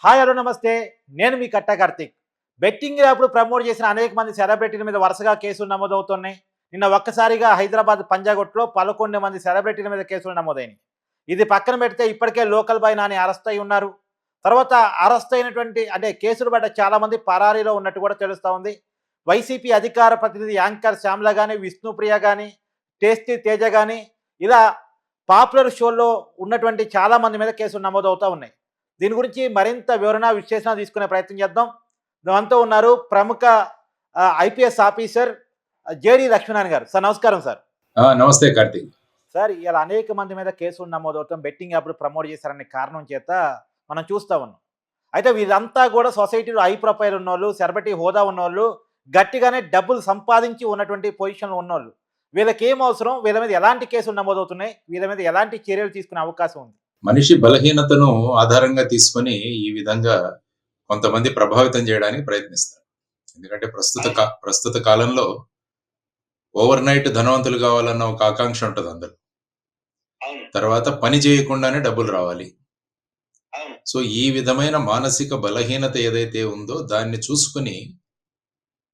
Hi hello నమస్తే. నేను మీ కట్టా Karthik. Betting యాప్‌లు ప్రమోట్ చేసిన అనేక మంది సెలబ్రిటీల మీద వరుసగా కేసులు నమోదవుతున్నాయి. నిన్న ఒక్కసారిగా హైదరాబాద్ పంజాగుట్టలో 11 మంది సెలబ్రిటీల మీద కేసులు నమోదైనాయి. ఇది పక్కన పెడితే ఇప్పటికే లోకల్ బాయ్ నాని అరెస్ట్ అయి ఉన్నారు. తర్వాత అరెస్ట్ అయినటువంటి కేసులు పడ్డ చాలామంది పరారీలో ఉన్నట్టు కూడా తెలుస్తా ఉంది. వైసీపీ అధికార ప్రతినిధి యాంకర్ శ్యామ్ల గాని, విష్ణుప్రియ గాని, టేస్టీ తేజ గాని ఇలా పాపులర్ షోల్లో ఉన్నటువంటి చాలామంది మీద కేసులు నమోదవుతా ఉన్నాయి. దీని గురించి మరింత వివరణ, విశ్లేషణ తీసుకునే ప్రయత్నం చేద్దాం. దాంతో ఉన్నారు ప్రముఖ ఐపీఎస్ ఆఫీసర్ జేడీ లక్ష్మీనారాయణ గారు. సార్ నమస్కారం సార్. నమస్తే కార్తీక్. సార్ ఇలా అనేక మంది మీద కేసులు నమోదవుతాం, బెట్టింగ్ యాప్లు ప్రమోట్ చేశారనే కారణం చేత మనం చూస్తా ఉన్నాం. అయితే వీళ్ళంతా కూడా సొసైటీలో హై ప్రొఫైల్ ఉన్నోళ్ళు, సెలబ్రిటీ హోదా ఉన్నోళ్ళు, గట్టిగానే డబ్బులు సంపాదించి ఉన్నటువంటి పొజిషన్లో ఉన్నోళ్ళు. వీళ్ళకి ఏం అవసరం, వీళ్ళ మీద ఎలాంటి కేసులు నమోదవుతున్నాయి, వీళ్ళ మీద ఎలాంటి చర్యలు తీసుకునే అవకాశం ఉంది? మనిషి బలహీనతను ఆధారంగా తీసుకొని ఈ విధంగా కొంతమంది ప్రభావితం చేయడానికి ప్రయత్నిస్తారు. ఎందుకంటే ప్రస్తుత కాలంలో ఓవర్ నైట్ ధనవంతులు కావాలన్న ఒక ఆకాంక్ష ఉంటుంది అందరూ. తర్వాత పని చేయకుండానే డబ్బులు రావాలి. సో ఈ విధమైన మానసిక బలహీనత ఏదైతే ఉందో దాన్ని చూసుకుని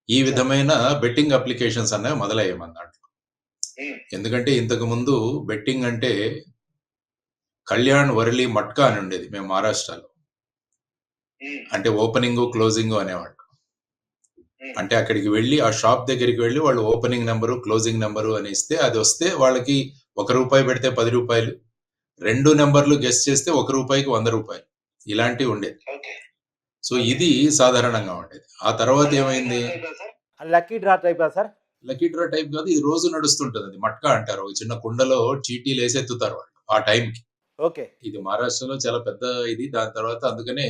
ఈ విధమైన బెట్టింగ్ అప్లికేషన్స్ అనేవి మొదలయ్యాయి మన దాంట్లో. ఎందుకంటే ఇంతకు ముందు బెట్టింగ్ అంటే కళ్యాణ్ వరలి మట్కా అని ఉండేది మేము మహారాష్ట్రలో. అంటే ఓపెనింగ్ క్లోజింగ్ అనేవాళ్ళు. అంటే అక్కడికి వెళ్ళి ఆ షాప్ దగ్గరికి వెళ్ళి వాళ్ళు ఓపెనింగ్ నెంబరు, క్లోజింగ్ నెంబరు అని ఇస్తే అది వస్తే వాళ్ళకి ₹1 పెడితే ₹10, 2 నెంబర్లు గెస్ చేస్తే ₹1కి ₹100 ఇలాంటివి ఉండేది. సో ఇది సాధారణంగా ఉండేది. ఆ తర్వాత ఏమైంది, lucky draw type sir? Lucky draw type కాదు, ఇది రోజు నడుస్తుంటది. అది మట్కా అంటారు. ఒక చిన్న కుండలో చీటీలు వేసెత్తుతారు వాళ్ళు ఆ టైంకి. ఓకే. ఇది మహారాష్ట్రలో చాలా పెద్ద ఇది. దాని తర్వాత అందుకనే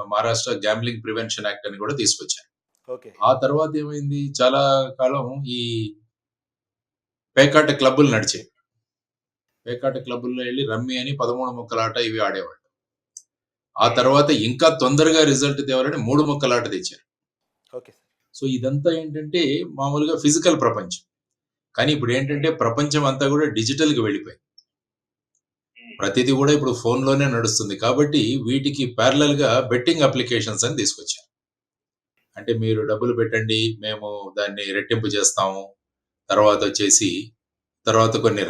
మహారాష్ట్ర గ్యాంబ్లింగ్ ప్రివెన్షన్ యాక్ట్ అని కూడా తీసుకొచ్చారు. ఆ తర్వాత ఏమైంది, చాలా కాలం ఈ పేకాట క్లబ్బులు నడిచాయి. పేకాట క్లబ్బుల్లో వెళ్ళి రమ్మి అని 13 ముక్కలాట ఇవి ఆడేవాళ్ళు. ఆ తర్వాత ఇంకా తొందరగా రిజల్ట్ తేవాలని 3 ముక్కలాట తెచ్చారు. సో ఇదంతా ఏంటంటే మామూలుగా ఫిజికల్ ప్రపంచం. కానీ ఇప్పుడు ఏంటంటే ప్రపంచం అంతా కూడా డిజిటల్కి వెళ్ళిపోయింది. ప్రతిదీ కూడా ఇప్పుడు ఫోన్లోనే నడుస్తుంది. కాబట్టి వీటికి ప్యారలల్ గా బెట్టింగ్ అప్లికేషన్స్ అని తీసుకొచ్చారు. అంటే మీరు డబ్బులు పెట్టండి, మేము దాన్ని రెట్టింపు చేస్తాము. తర్వాత కొన్ని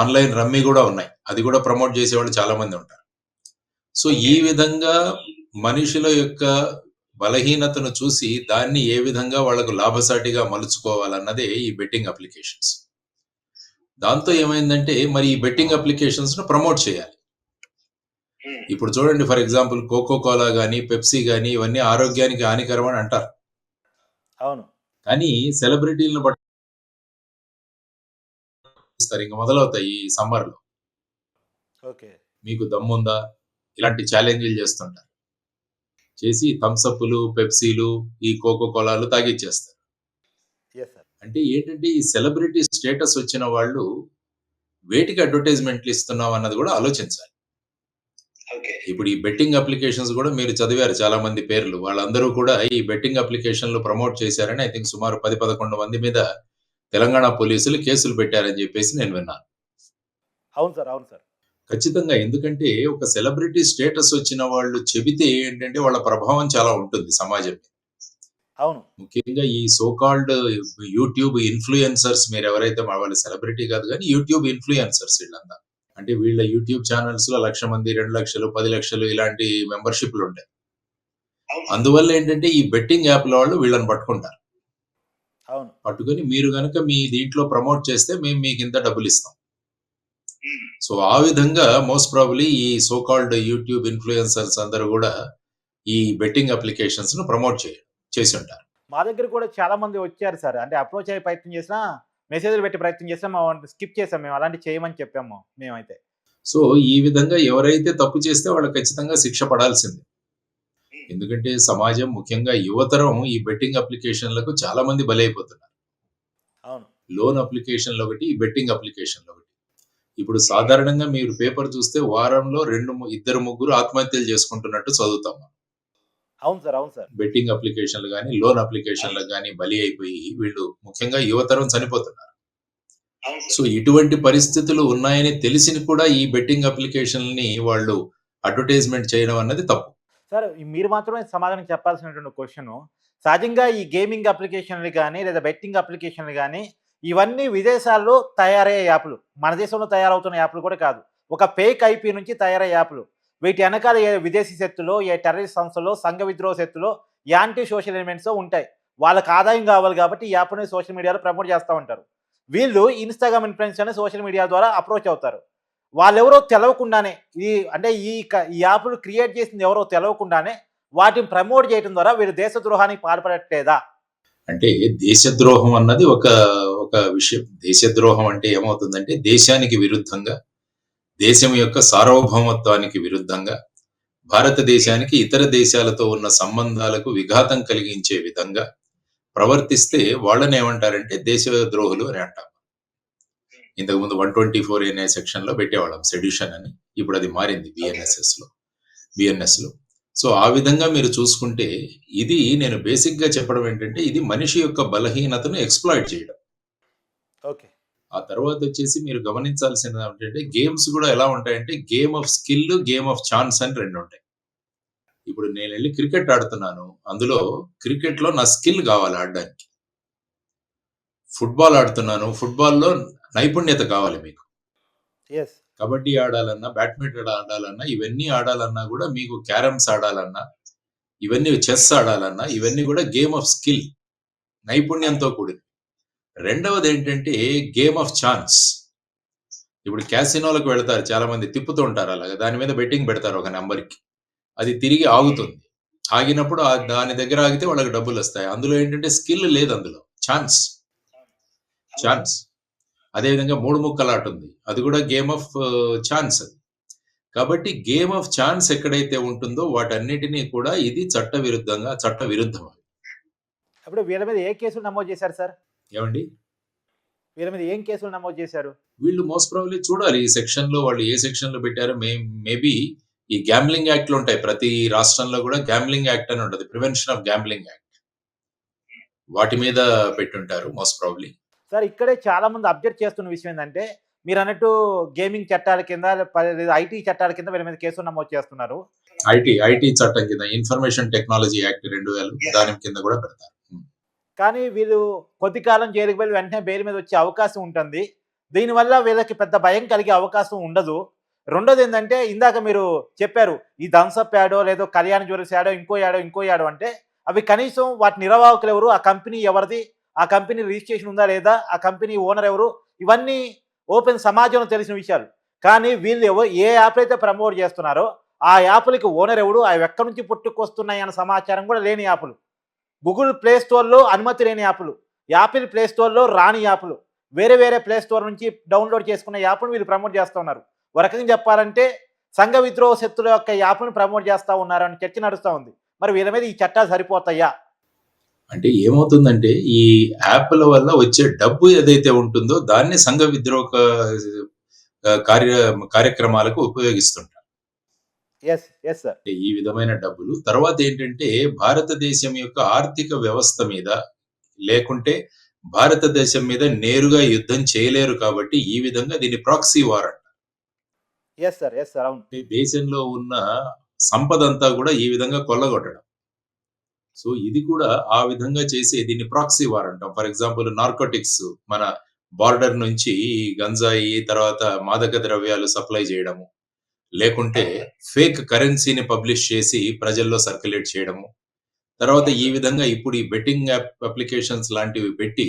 ఆన్లైన్ రమ్మీ కూడా ఉన్నాయి. అది కూడా ప్రమోట్ చేసేవాళ్ళు చాలా మంది ఉంటారు. సో ఈ విధంగా మనుషుల యొక్క బలహీనతను చూసి దాన్ని ఏ విధంగా వాళ్ళకు లాభసాటిగా మలుచుకోవాలన్నదే ఈ బెట్టింగ్ అప్లికేషన్స్. దాంతో ఏమైందంటే మరి ఈ బెట్టింగ్ అప్లికేషన్స్ ను ప్రమోట్ చేయాలి. ఇప్పుడు చూడండి, ఫర్ ఎగ్జాంపుల్ కోకో కోలా గానీ, పెప్సీ గానీ ఇవన్నీ ఆరోగ్యానికి హానికరం అని అంటారు. అవును. కానీ సెలబ్రిటీలను బట్టి ఇంకా మొదలవుతాయి ఈ సమ్మర్ లో. మీకు దమ్ముందా ఇలాంటి ఛాలెంజ్లు చేస్తుంటారు. చేసి థమ్స్అప్లు, పెప్సీలు, ఈ కోకో కోలాలు తాగిచ్చేస్తారు. అంటే ఏంటంటే ఈ సెలబ్రిటీ స్టేటస్ వచ్చిన వాళ్ళు వేటికి అడ్వర్టైజ్మెంట్లు ఇస్తున్నాం అన్నది కూడా ఆలోచించాలి. ఇప్పుడు ఈ బెట్టింగ్ అప్లికేషన్స్ కూడా మీరు చదివారు చాలా మంది పేర్లు. వాళ్ళందరూ కూడా ఈ బెట్టింగ్ అప్లికేషన్లు ప్రమోట్ చేశారని ఐ థింక్ సుమారు 10-11 మంది మీద తెలంగాణ పోలీసులు కేసులు పెట్టారని చెప్పేసి నేను విన్నాను. అవును సార్, అవును సార్. ఖచ్చితంగా. ఎందుకంటే ఒక సెలబ్రిటీ స్టేటస్ వచ్చిన వాళ్ళు చెబితే ఏంటంటే వాళ్ళ ప్రభావం చాలా ఉంటుంది సమాజం మీద. అవును. ముఖ్యంగా ఈ సోకాల్డ్ యూట్యూబ్ ఇన్ఫ్లుయెన్సర్స్, మీరు ఎవరైతే వాళ్ళ సెలబ్రిటీ కాదు కానీ యూట్యూబ్ ఇన్ఫ్లుయెన్సర్స్ వీళ్ళంతా. అంటే వీళ్ళ యూట్యూబ్ ఛానల్స్ లో 1,00,000 మంది, 2 లక్షలు, 10 లక్షలు ఇలాంటి మెంబర్షిప్లు ఉంటాయి. అందువల్ల ఏంటంటే ఈ బెట్టింగ్ యాప్ల వాళ్ళు వీళ్ళని పట్టుకుంటారు. పట్టుకొని మీరు గనక మీ దీంట్లో ప్రమోట్ చేస్తే మేము మీకు ఇంత డబ్బులు ఇస్తాం. సో ఆ విధంగా మోస్ట్ ప్రాబబ్లీ ఈ సోకాల్డ్ యూట్యూబ్ ఇన్ఫ్లుయెన్సర్స్ అందరూ కూడా ఈ బెట్టింగ్ అప్లికేషన్స్ ను ప్రమోట్ చేసి ఉంటారు. మా దగ్గర కూడా చాలా మంది వచ్చారు సార్. అప్రోచ్ అయ్యే ప్రయత్నం చేసినా, మెసేజ్లు పెట్టి ప్రయత్నం చేసినా స్కిప్ చేసాం. మేము అలాంటివి చేయమని చెప్పాము మేమైతే. సో ఈ విధంగా ఎవరైతే తప్పు చేస్తే వాళ్ళకి ఖచ్చితంగా శిక్ష పడాల్సిందే. ఎందుకంటే సమాజం, ముఖ్యంగా యువతరం ఈ బెట్టింగ్ అప్లికేషన్లకు చాలా మంది బలైపోతున్నారు. లోన్ అప్లికేషన్లు ఒకటి, ఈ బెట్టింగ్ అప్లికేషన్లు ఒకటి. ఇప్పుడు సాధారణంగా మీరు పేపర్ చూస్తే వారంలో 2-3 ఆత్మహత్యలు చేసుకుంటున్నట్టు చదువుతాం. అవును సార్, అవును సార్. బెట్టింగ్ అప్లికేషన్లు కానీ, లోన్ అప్లికేషన్లకు కానీ బలి అయిపోయి వీళ్ళు ముఖ్యంగా యువతరం చనిపోతున్నారు. సో ఇటువంటి పరిస్థితులు ఉన్నాయని తెలిసి కూడా ఈ బెట్టింగ్ అప్లికేషన్ని వాళ్ళు అడ్వర్టైజ్మెంట్ చేయడం అన్నది తప్పు. సార్ మీరు మాత్రమే సమాధానం చెప్పాల్సినటువంటి క్వెషను. సహజంగా ఈ గేమింగ్ అప్లికేషన్‌లు గాని, లేదా బెట్టింగ్ అప్లికేషన్‌లు గాని, ఇవన్నీ విదేశాల్లో తయారయ్యే యాపులు. మన దేశంలో తయారవుతున్న యాపులు కూడా కాదు. ఒక ఫేక్ ఐపీ నుంచి తయారయ్యే యాపులు. వీటి ఎనకాల ఏ విదేశీ శక్తులో, ఏ టెర్రరిస్ట్ సంస్థలో, సంఘ విద్రోహ శక్తులో, యాంటీ సోషల్ ఎలిమెంట్సో ఉంటాయి. వాళ్ళకి ఆదాయం కావాలి కాబట్టి ఈ యాప్‌ని సోషల్ మీడియాలో ప్రమోట్ చేస్తా ఉంటారు. వీళ్ళు ఇన్‌స్టాగ్రామ్ ఇన్‌ఫ్లుయెన్సర్స్ అని సోషల్ మీడియా ద్వారా అప్రోచ్ అవుతారు. వాళ్ళెవరో తెలవకుండానే అంటే ఈ యాప్‌లు క్రియేట్ చేసింది ఎవరో తెలవకుండానే వాటిని ప్రమోట్ చేయడం ద్వారా వీళ్ళు దేశద్రోహానికి పాల్పడట్లేదా? అంటే దేశద్రోహం అన్నది ఒక ఒక విషయం. దేశద్రోహం అంటే ఏమవుతుందంటే దేశానికి విరుద్ధంగా, దేశం యొక్క సార్వభౌమత్వానికి విరుద్ధంగా, భారతదేశానికి ఇతర దేశాలతో ఉన్న సంబంధాలకు విఘాతం కలిగించే విధంగా ప్రవర్తిస్తే వాళ్ళని ఏమంటారంటే దేశద్రోహులు అని అంటాం. ఇంతకుముందు 124 అనే సెక్షన్‌లో పెట్టేవాళ్ళం సెడిషన్ అని. ఇప్పుడు అది మారింది బిఎన్ఎస్‌లో. సో, ఆ విధంగా మీరు చూసుకుంటే ఇది నేను బేసిక్‌గా చెప్పడం ఏంటంటే ఇది మనిషి యొక్క బలహీనతను ఎక్స్‌ప్లాయిట్ చేయడం. ఓకే. ఆ తర్వాతొచ్చేసి మీరు గమనించాల్సింది ఏంటంటే గేమ్స్ గూడా ఎలా ఉంటాయంటే game of skill, game of chance అని 2 ఉంటాయి. ఇప్పుడు నేనెళ్లి క్రికెట్ ఆడుతున్నాను. అందులో క్రికెట్‌లో నా స్కిల్ గావాలి ఆడడానికి. ఫుట్‌బాల్ ఆడుతున్నాను. ఫుట్‌బాల్‌లో నైపుణ్యత కావాలి మీకు. యెస్. కబడ్డీ ఆడాలన్నా, బ్యాడ్మింటన్ ఆడాలన్నా, ఇవన్నీ ఆడాలన్నా గూడా మీకు క్యారమ్స్ ఆడాలన్నా, ఇవన్నీ చెస్ ఆడాలన్నా, ఇవన్నీ గూడా గేమ్ ఆఫ్ స్కిల్ నైపుణ్యంతో కూడింది. రెండవదేంటంటే గేమ్ ఆఫ్ ఛాన్స్. ఇప్పుడు క్యాసినోలకు వెళ్తారు చాలామంది తిప్పుతూ ఉంటారు అలాగా. దాని మీద బెట్టింగ్ పెడతారు ఒక నంబర్‌కి. అది తిరిగి ఆగుతుంది. ఆగినప్పుడు దాని దగ్గర ఆగితే వాళ్ళకి డబ్బులొస్తాయి. అందులో ఏంటంటే స్కిల్ లేదందులో. ఛాన్స్. ఛాన్స్. అదేవిధంగా 3 ముక్కలాట ఉంది. అది కూడా గేమ్ ఆఫ్ ఛాన్స్ అది. కాబట్టి గేమ్ ఆఫ్ ఛాన్స్ ఎక్కడైతే ఉంటుందో వాటన్నిటిని కూడా ఇది చట్ట విరుద్ధం అది. అప్పుడు వీళ్ళ మీద ఏ కేసులు నమోదు చేశారు సార్? ఏవండి? వీళ్ళ మీద ఏం కేసులు నమోదు చేశారు? వీళ్ళు మోస్ట్ ప్రాబబ్లీ చూడాలి ఈ సెక్షన్‌లో వాళ్ళు ఏ సెక్షన్‌లో పెట్టారో మేబీ ఈ గ్యాంబ్లింగ్ యాక్ట్‌లు ఉంటాయి. ప్రతి రాష్ట్రంలో కూడా గ్యాంబ్లింగ్ యాక్ట్ అని ఉంటది. Prevention of gambling act. వాటి మీద పెట్టుంటారు మోస్ట్ ప్రాబబ్లీ. సార్ ఇక్కడే చాలా మంది అబ్జెక్ట్ చేస్తున్న విషయం ఏందంటే, మీరన్నట్టు గేమింగ్ చట్టాల కింద లేదా ఐటీ చట్టాల కింద వీళ్ళ మీద కేసులు నమోదు చేస్తున్నారు. ఐటీ చట్టం కింద ఇన్ఫర్మేషన్ టెక్నాలజీ యాక్ట్ 2000 దాని కింద కూడా పెడతారు. కానీ వీళ్ళు కొద్ది కాలం జైలుకి వెళ్ళి వెంటనే బెయిల్ మీద వచ్చే అవకాశం ఉంటుంది. దీనివల్ల వీళ్ళకి పెద్ద భయం కలిగే అవకాశం ఉండదు. రెండోదేందంటే ఇందాక మీరు చెప్పారు. ఈ థమ్సప్ యాడో, లేదో కళ్యాణ్ జ్యువెలర్స్ యాడో, ఇంకో యాడో అంటే అవి కనీసం వాటి నిర్వాహకులెవరు? ఆ కంపెనీ ఎవరిది? ఆ కంపెనీ రిజిస్ట్రేషన్ ఉందా లేదా? ఆ కంపెనీ ఓనర్ ఎవరు? ఇవన్నీ ఓపెన్ సమాజంలో తెలిసిన విషయాలు. కానీ వీళ్ళు ఏ యాప్ అయితే ప్రమోట్ చేస్తున్నారో ఆ యాపులకి ఓనర్ ఎవడు? అవి ఎక్కడి నుంచి పుట్టుకొస్తున్నాయన్న సమాచారం కూడా లేని యాపులు. గూగుల్ ప్లే స్టోర్‌లో అనుమతి లేని యాపులు. యాపిల్ ప్లే స్టోర్‌లో రాని యాపులు. వేరే ప్లే స్టోర్ నుంచి డౌన్‌లోడ్ చేసుకున్న యాప్‌ను వీళ్ళు ప్రమోట్ చేస్తా ఉన్నారు. ఓ రకంగా చెప్పాలంటే సంఘ విద్రోహ శక్తుల యొక్క యాప్‌ను ప్రమోట్ చేస్తా ఉన్నారని చర్చ నడుస్తా ఉంది. మరి వీళ్ళ మీద ఈ చట్టాలు సరిపోతాయా? అంటే ఏమవుతుందంటే ఈ యాప్‌ల వల్ల వచ్చే డబ్బు ఏదైతే ఉంటుందో దాన్ని సంఘ విద్రోహ కార్యక్రమాలకు ఉపయోగిస్తుంటారు. యెస్. సార్. ఈ విధమైన డబ్బులు. తర్వాతేంటంటే భారతదేశం యొక్క ఆర్థిక వ్యవస్థ మీద లేకుంటే భారతదేశం మీద నేరుగా యుద్ధం చేయలేరు కాబట్టి ఈ విధంగా దీన్ని ప్రాక్సీ వార్ అంటారు. Yes sir. అవును. అంటే దేశంలో ఉన్న సంపదంతా కూడా ఈ విధంగా కొల్లగొట్టడం. సో ఇది కూడా ఆ విధంగా చేసి దీన్ని ప్రాక్సీ వార్ అంటాం. ఫర్ ఎగ్జాంపుల్ నార్కోటిక్స్ మన బార్డర్ నుంచి గంజాయి తర్వాత మాదక ద్రవ్యాలు సప్లై చేయడము. లేకుంటే ఫేక్ కరెన్సీని పబ్లిష్ చేసి ప్రజల్లో సర్క్యులేట్ చేయడము. తర్వాత ఈ విధంగా ఇప్పుడు ఈ బెట్టింగ్ అప్లికేషన్స్ లాంటివి పెట్టి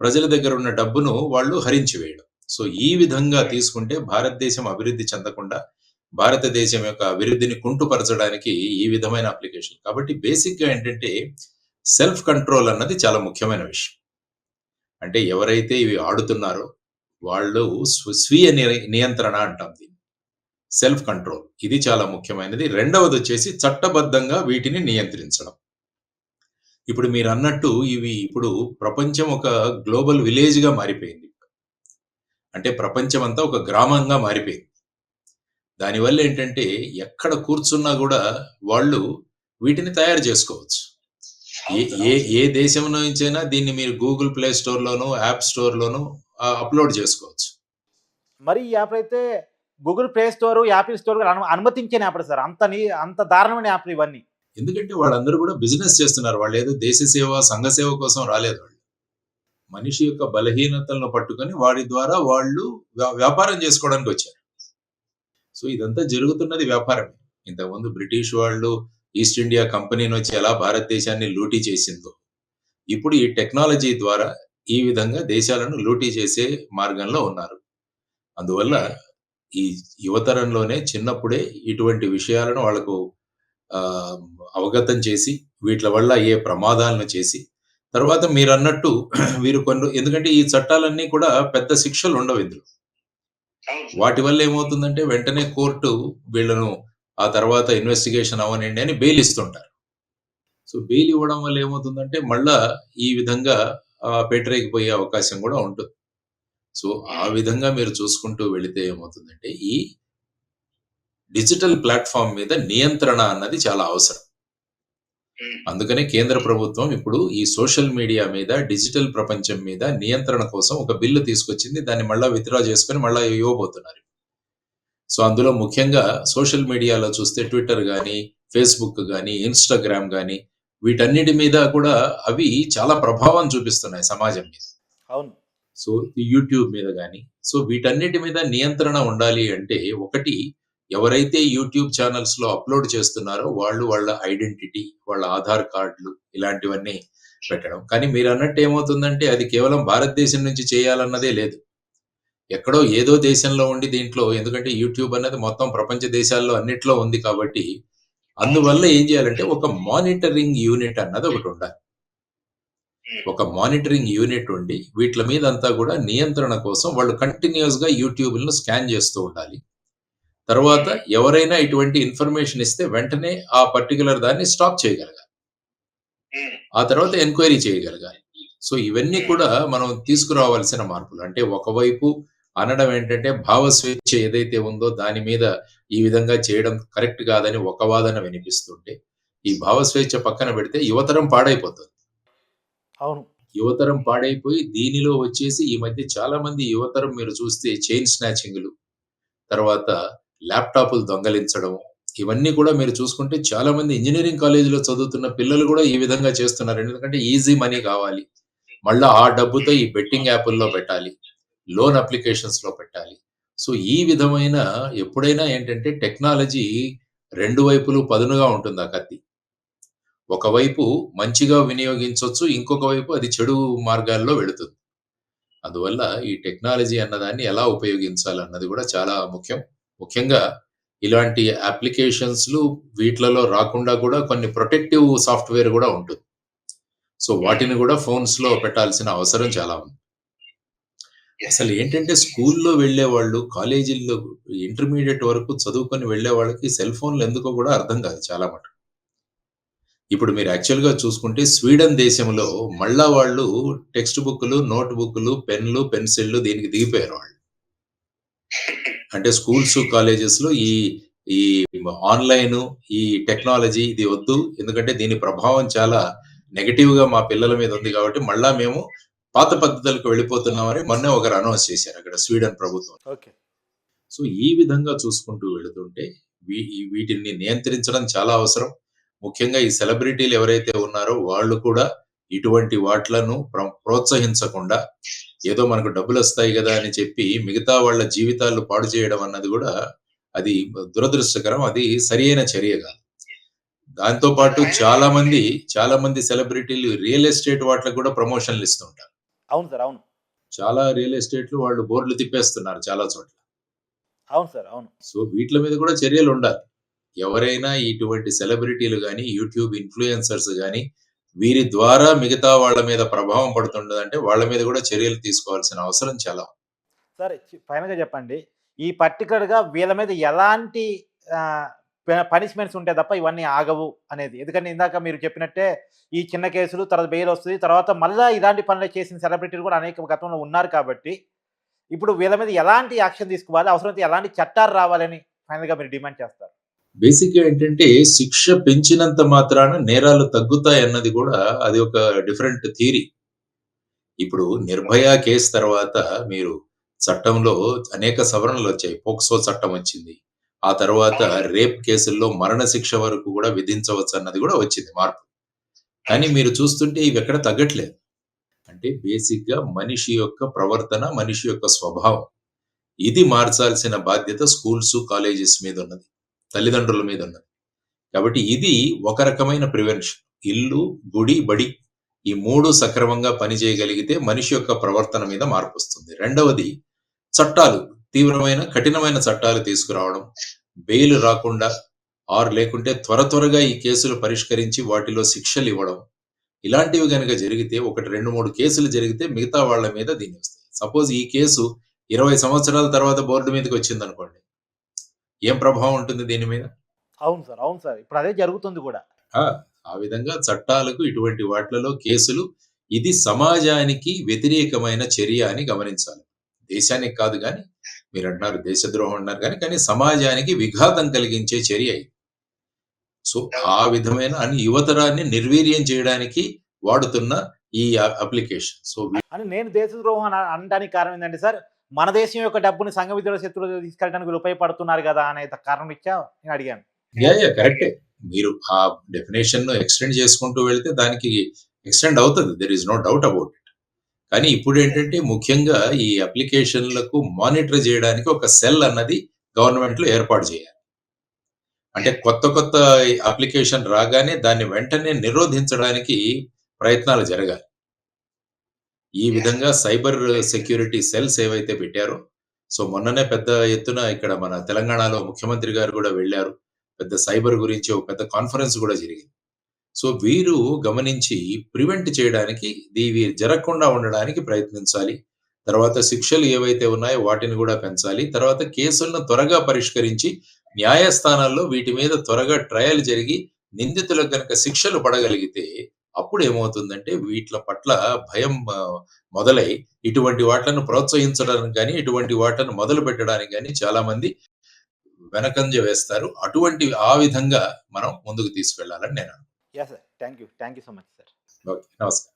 ప్రజల దగ్గర ఉన్న డబ్బును వాళ్ళు హరించి వేయడం. సో ఈ విధంగా తీసుకుంటే భారతదేశం అభివృద్ధి చెందకుండా భారతదేశం యొక్క అభివృద్ధిని కుంటుపరచడానికి ఈ విధమైన అప్లికేషన్. కాబట్టి బేసిక్‌గా ఏంటంటే సెల్ఫ్ కంట్రోల్ అన్నది చాలా ముఖ్యమైన విషయం. అంటే ఎవరైతే ఇవి ఆడుతున్నారో వాళ్ళు స్వీయ నియంత్రణ అంటాం దీన్ని. Self control. ఇది చాలా ముఖ్యమైనది. రెండవదొచ్చేసి చట్టబద్ధంగా వీటిని నియంత్రించడం. ఇప్పుడు మీరన్నట్టు ఇవి ఇప్పుడు ప్రపంచం ఒక గ్లోబల్ విలేజ్‌గా మారిపోయింది. అంటే ప్రపంచమంతా ఒక గ్రామంగా మారిపోయింది. దానివల్ల ఏంటంటే ఎక్కడ కూర్చున్నా గూడా వాళ్ళు వీటిని తయారు చేసుకోవచ్చు. ఏ ఏ ఏ దేశం నుంచైనా దీన్ని మీరు గూగుల్ ప్లే స్టోర్‌లోను, యాప్ స్టోర్‌లోను అప్‌లోడ్ చేసుకోవచ్చు. మరి ఈ యాప్ అయితే Google Play Store, Apple store అనుమతించని యాప్లు సార్. అంత దారుణమైన యాప్లు ఇవన్నీ. ఎందుకంటే వాళ్ళందరూ కూడా బిజినెస్ చేస్తున్నారు. వాళ్ళు ఏదో దేశ సేవ, సంఘ సేవ కోసం రాలేదు వాళ్ళు. మనిషి యొక్క బలహీనతలను పట్టుకొని వాడి ద్వారా వాళ్ళు వ్యాపారం చేసుకోవడానికి వచ్చారు. సో ఇదంతా జరుగుతున్నది వ్యాపారమే. ఇంతకుముందు బ్రిటిష్ వాళ్ళు ఈస్ట్ ఇండియా కంపెనీని వచ్చి ఎలా భారతదేశాన్ని లూటీ చేసిందో, ఇప్పుడు ఈ టెక్నాలజీ ద్వారా ఈ విధంగా దేశాలను లూటీ చేసే మార్గంలో ఉన్నారు. అందువల్ల ఈ యువతరంలోనే చిన్నప్పుడే ఇటువంటి విషయాలను వాళ్ళకు ఆహ్, అవగతం చేసి, వీట్ల వల్ల అయ్యే ప్రమాదాలను చేసి, తర్వాత మీరన్నట్టు వీరు కొన్ని ఎందుకంటే ఈ చట్టాలన్నీ కూడా పెద్ద శిక్షలుండవు ఇందులో. అవును సార్. వాటి వల్ల ఏమవుతుందంటే వెంటనే కోర్టు వీళ్ళను ఆ తర్వాత ఇన్వెస్టిగేషన్ అవ్వనియండి అని బెయిల్ ఇస్తుంటారు. సో బెయిల్ ఇవ్వడం వల్ల ఏమవుతుందంటే మళ్ళా ఈ విధంగా పేటరేగిపోయే అవకాశం కూడా ఉంటుంది. సో ఆ విధంగా మీరు చూసుకుంటూ వెళితే ఏమవుతుందంటే ఈ డిజిటల్ ప్లాట్‌ఫార్మ్ మీద నియంత్రణ అన్నది చాలా అవసరం. హ్మ్. అందుకనే కేంద్ర ప్రభుత్వం ఇప్పుడు ఈ సోషల్ మీడియా మీద, డిజిటల్ ప్రపంచం మీద నియంత్రణ కోసం ఒక బిల్లు తీసుకొచ్చింది. దాన్ని మళ్ళా విత్‌డ్రా చేసుకొని మళ్ళా ఇవ్వబోతున్నారు. సో అందులో ముఖ్యంగా సోషల్ మీడియాలో చూస్తే ట్విట్టర్ గాని, ఫేస్‌బుక్ గాని, ఇన్‌స్టాగ్రామ్ గాని వీటన్నిటి మీద కూడా అవి చాలా ప్రభావం చూపిస్తున్నాయి సమాజం మీద. అవును. సో యూట్యూబ్ మీద గాని, సో వీటన్నిటి మీద నియంత్రణ ఉండాలి అంటే ఒకటి ఎవరైతే యూట్యూబ్ ఛానల్స్‌లో అప్‌లోడ్ చేస్తున్నారో వాళ్ళు వాళ్ళ ఐడెంటిటీ, వాళ్ళ ఆధార్ కార్డ్‌లు ఇలాంటివన్నీ పెట్టడం. కానీ మీరన్నట్టు ఏమవుతుందంటే అది కేవలం భారతదేశం నుంచి చేయాలన్నదే లేదు. ఎక్కడో ఏదో దేశంలో ఉండి దీంట్లో ఎందుకంటే యూట్యూబ్ అన్నది మొత్తం ప్రపంచ దేశాల్లో అన్నిట్లో ఉంది కాబట్టి, అందువల్ల ఏం చేయాలంటే ఒక మానిటరింగ్ యూనిట్ అన్నది ఒకటుండాలి. హ్మ్. ఒక మానిటరింగ్ యూనిట్ ఉండి వీట్ల మీద అంతా కూడా నియంత్రణ కోసం వాళ్ళు కంటిన్యూయస్‌గా యూట్యూబ్‌లను స్కాన్ చేస్తూ ఉండాలి. తర్వాత ఎవరైనా ఇటువంటి ఇన్ఫర్మేషన్ ఇస్తే వెంటనే ఆ పర్టిక్యులర్ దాన్ని స్టాప్ చేయగలగాలి. హ్మ్. ఆ తర్వాత ఎంక్వైరీ చేయగలగాలి. సో ఇవన్నీ కూడా మనం తీసుకురావాల్సిన మార్పులు. అంటే ఒకవైపు అనడం ఏంటంటే భావ స్వేచ్ఛ ఏదైతే ఉందో దాని మీద ఈ విధంగా చేయడం కరెక్ట్ కాదని ఒక వాదన వినిపిస్తుంటే, ఈ భావ స్వేచ్ఛ పక్కన పెడితే యువతరం పాడైపోతుంది. అవును. యువతరం పాడైపోయి దీనిలో వచ్చేసి ఈ మధ్య చాలా మంది యువతరం మీరు చూస్తే చైన్ స్నాచింగ్‌లు, తర్వాత ల్యాప్‌టాప్‌లు దొంగలించడం, ఇవన్నీ కూడా మీరు చూసుకుంటే చాలా మంది ఇంజినీరింగ్ కాలేజ్‌లో చదువుతున్న పిల్లలు కూడా ఈ విధంగా చేస్తున్నారు. ఎందుకంటే ఈజీ మనీ కావాలి. మళ్ళా ఆ డబ్బుతో ఈ బెట్టింగ్ యాపుల్లో పెట్టాలి. లోన్ అప్లికేషన్స్‌లో పెట్టాలి. సో ఈ విధమైన ఎప్పుడైనా ఏంటంటే టెక్నాలజీ 2 వైపులు పదునుగా ఉంటుంది ఆ కత్తి. ఒకవైపు మంచిగా వినియోగించొచ్చు. ఇంకొక వైపు అది చెడు మార్గాల్లో వెళుతుంది. అందువల్ల ఈ టెక్నాలజీ అన్నదాన్ని ఎలా ఉపయోగించాలన్నది కూడా చాలా ముఖ్యం. ముఖ్యంగా ఇలాంటి అప్లికేషన్స్‌లు వీట్లలో రాకుండా కూడా కొన్ని ప్రొటెక్టివ్ సాఫ్ట్‌వేర్ కూడా ఉంటుంది. సో వాటిని కూడా ఫోన్స్‌లో పెట్టాల్సిన అవసరం చాలా ఉంది. యెస్. అసలు ఏంటంటే స్కూల్లో వెళ్ళేవాళ్ళు, కాలేజీల్లో ఇంటర్మీడియేట్ వరకు చదువుకొని వెళ్ళే వాళ్ళకి సెల్ ఫోన్‌లు ఎందుకో కూడా అర్థం కాదు చాలా మటుకు. ఇప్పుడు మీరు యాక్చువల్‌గా చూసుకుంటే స్వీడన్ దేశంలో మళ్ళా వాళ్ళు టెక్స్ట్ బుక్‌లు, నోట్ బుక్‌లు, పెన్‌లు, పెన్సిల్‌లు దీనికి దిగిపోయారు వాళ్ళు. అంటే స్కూల్స్, కాలేజెస్‌లో ఈ ఆన్‌లైను, ఈ టెక్నాలజీ ఇది వద్దు. ఎందుకంటే దీని ప్రభావం చాలా నెగెటివ్‌గా మా పిల్లల మీద ఉంది కాబట్టి మళ్ళా మేము పాత పద్ధతులకు వెళ్ళిపోతున్నామని మొన్నే ఒకరు అనౌన్స్ చేశారు అక్కడ స్వీడన్ ప్రభుత్వం. ఓకే. సో ఈ విధంగా చూసుకుంటూ వెళుతుంటే వీటిని నియంత్రించడం చాలా అవసరం. ముఖ్యంగా ఈ సెలబ్రిటీలు ఎవరైతే ఉన్నారో వాళ్ళు కూడా ఇటువంటి వాట్లను ప్రోత్సహించకుండా ఏదో మనకు డబ్బులొస్తాయి గదా అని చెప్పి మిగతా వాళ్ళ జీవితాలు పాడు చేయడం అన్నది గూడా అది దురదృష్టకరం. అది సరియైన చర్య గాదు. దాంతో పాటు చాలా మంది సెలబ్రిటీలు రియల్ ఎస్టేట్ వాట్లకు గూడా ప్రమోషన్‌లు ఇస్తుంటారు. అవును సార్. అవును. చాలా రియల్ ఎస్టేట్‌లు వాళ్ళు బోర్డులు తిప్పేస్తున్నారు చాలా చోట్ల. అవును సార్. అవును. సో వీట్ల మీద కూడా చర్యలుండాలి. ఎవరైనా ఇటువంటి సెలబ్రిటీలు గాని, యూట్యూబ్ ఇన్‌ఫ్లుయెన్సర్స్ గాని, వీరి ద్వారా మిగతా వాళ్ళ మీద ప్రభావం పడుతున్నదంటే వాళ్ళ మీద కూడా చర్యలు తీసుకోవాల్సిన అవసరం చాలా ఉంది. సరే ఫైనల్‌గా చెప్పండి. ఈ పర్టిక్యులర్‌గా వీళ్ళ మీద ఎలాంటి ఆహ్, పనిష్మెంట్స్ ఉంటాయి తప్ప ఇవన్నీ ఆగవు అనేది. ఎందుకంటే ఇందాక మీరు చెప్పినట్టే ఈ చిన్న కేసులు తర్వాత బెయిల్ వస్తది. తర్వాత మళ్ళా ఇలాంటి పనులు చేసిన సెలబ్రిటీలు కూడా అనేక గతంలో ఉన్నారు కాబట్టి, ఇప్పుడు వీళ్ళ మీద ఎలాంటి యాక్షన్ తీసుకోవాలి? అవసరమైతే ఎలాంటి చట్టాలు రావాలని ఫైనల్‌గా మీరు డిమాండ్ చేస్తారు? బేసిక్‌గా ఏంటంటే శిక్ష పెంచినంత మాత్రాన నేరాలు తగ్గుతాయన్నది కూడా అది ఒక డిఫరెంట్ థియరీ. ఇప్పుడు 'నిర్భయ' కేస్ తర్వాత మీరు చట్టంలో అనేక సవరణలొచ్చాయి. పోక్సో చట్టం వచ్చింది. ఆ తర్వాత రేప్ కేసుల్లో మరణశిక్ష వరకు కూడా విధించవచ్చు అన్నది కూడా వచ్చింది మార్పు. కానీ మీరు చూస్తుంటే ఇవి ఎక్కడ తగ్గట్లేదు. అంటే బేసిక్‌గా మనిషి యొక్క ప్రవర్తన, మనిషి యొక్క స్వభావం. ఇది మార్చాల్సిన బాధ్యత స్కూల్స్, కాలేజెస్ మీద ఉన్నది. తల్లిదండ్రుల మీద ఉన్నది. కాబట్టి ఇది ఒక రకమైన ప్రివెన్షన్. ఇల్లు, గుడి, బడి ఈ 3 సక్రమంగా పనిచేయగలిగితే మనిషి యొక్క ప్రవర్తన మీద మార్పొస్తుంది. రెండవది చట్టాలు. తీవ్రమైన, కఠినమైన చట్టాలు తీసుకురావడం. బెయిల్ రాకుండా లేకుంటే త్వరగా ఈ కేసులు పరిష్కరించి వాటిలో శిక్షలివ్వడం. ఇలాంటివి గనక జరిగితే 1, 2, 3 కేసులు జరిగితే మిగతా వాళ్ళ మీద దీన్ని వస్తాయి. సపోజ్ ఈ కేసు 20 సంవత్సరాల తర్వాత బోర్డు మీదకొచ్చిందనుకోండి. ఏం ప్రభావం ఉంటుంది దీని మీద? అవును సార్. అవును సార్. ఇప్పుడు అదే జరుగుతుంది కూడా. ఆ! ఆ విధంగా చట్టాలకు ఇటువంటి వాట్లలో కేసులు ఇది సమాజానికి వ్యతిరేకమైన చర్య అని గమనించాలి. దేశానికి కాదు గానీ, మీరంటున్నారు దేశద్రోహం అన్నారు కానీ సమాజానికి విఘాతం కలిగించే చర్య ఇది. సో, ఆ విధమైన యువతరాన్ని నిర్వీర్యం చేయడానికి వాడుతున్న ఈ అప్లికేషన్. సో, అని నేను దేశద్రోహం అనడానికి కారణం ఏంటంటే సార్, మన దేశం యొక్క డబ్బుని సంఘ విద్రోహ శత్రువులు తీసుకెళ్ళడానికి వీళ్ళు ఉపయోగపడుతున్నారు కదా అనే కారణం రీత్యా నేను అడిగాను. కరెక్టే. మీరు ఆ డెఫినిషన్‌ను ఎక్స్‌టెండ్ చేసుకుంటూ వెళ్తే దానికి ఎక్స్‌టెండ్ అవుతది. There is no doubt about it. కానీ ఇప్పుడేంటంటే ముఖ్యంగా ఈ అప్లికేషన్‌లకు మానిటర్ చేయడానికి ఒక సెల్ అన్నది గవర్నమెంట్‌లో ఏర్పాటు చేయాలి. అంటే కొత్త అప్లికేషన్ రాగానే దాన్ని వెంటనే నిరోధించడానికి ప్రయత్నాలు జరగాలి. ఈ విధంగా సైబర్ సెక్యూరిటీ సెల్స్ ఏవైతే పెట్టారో, సో మొన్ననే పెద్ద ఎత్తున ఇక్కడ మన తెలంగాణలో ముఖ్యమంత్రి గారు కూడా వెళ్లారు. పెద్ద సైబర్ గురించి ఒక పెద్ద కాన్ఫరెన్స్ కూడా జరిగింది. సో వీరు గమనించి ప్రివెంట్ చేయడానికి ఇవి జరగకుండా ఉండడానికి ప్రయత్నించాలి. తర్వాత శిక్షలు ఏవైతే ఉన్నాయో వాటిని కూడా పెంచాలి. తర్వాత కేసులను త్వరగా పరిష్కరించి న్యాయస్థానాల్లో వీటి మీద త్వరగా ట్రయల్ జరిగి నిందితులకు గనక శిక్షలు పడగలిగితే అప్పుడు ఏమవుతుందంటే వీట్ల పట్ల భయం మొదలై ఇటువంటి వాట్లను ప్రోత్సహించడానికి గాని, ఇటువంటి వాట్లను మొదలు పెట్టడానికి గాని చాలా మంది వెనకంజ వేస్తారు. ఆ విధంగా మనం ముందుకు తీసుకెళ్లాలని నేను అనుకుంటున్నాను. Yes sir. Thank you. Thank you so much sir. Okay. నమస్కారం.